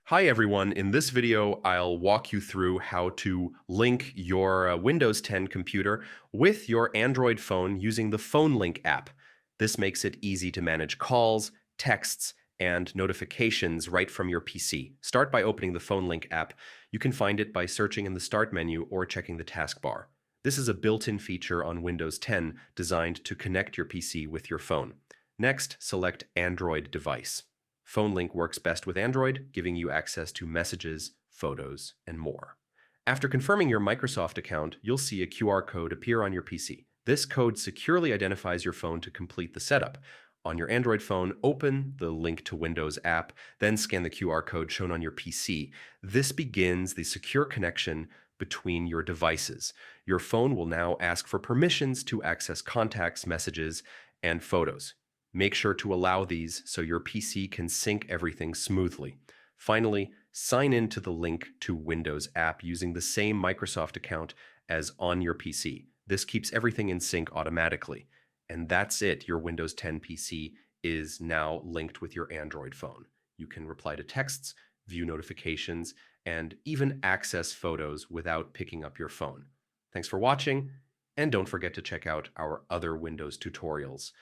Hi everyone, in this video I'll walk you through how to link your Windows 10 computer with your Android phone using the Phone Link app. This makes it easy to manage calls, texts, and notifications right from your PC. Start by opening the Phone Link app. You can find it by searching in the Start menu or checking the taskbar. This is a built-in feature on Windows 10 designed to connect your PC with your phone. Next, select Android device. PhoneLink works best with Android, giving you access to messages, photos, and more. After confirming your Microsoft account, you'll see a QR code appear on your PC. This code securely identifies your phone to complete the setup. On your Android phone, open the Link to Windows app, then scan the QR code shown on your PC. This begins the secure connection between your devices. Your phone will now ask for permissions to access contacts, messages, and photos. Make sure to allow these so your PC can sync everything smoothly. Finally, sign in to the Link to Windows app using the same Microsoft account as on your PC. This keeps everything in sync automatically. And that's it. Your Windows 10 PC is now linked with your Android phone. You can reply to texts, view notifications, and even access photos without picking up your phone. Thanks for watching, and don't forget to check out our other Windows tutorials.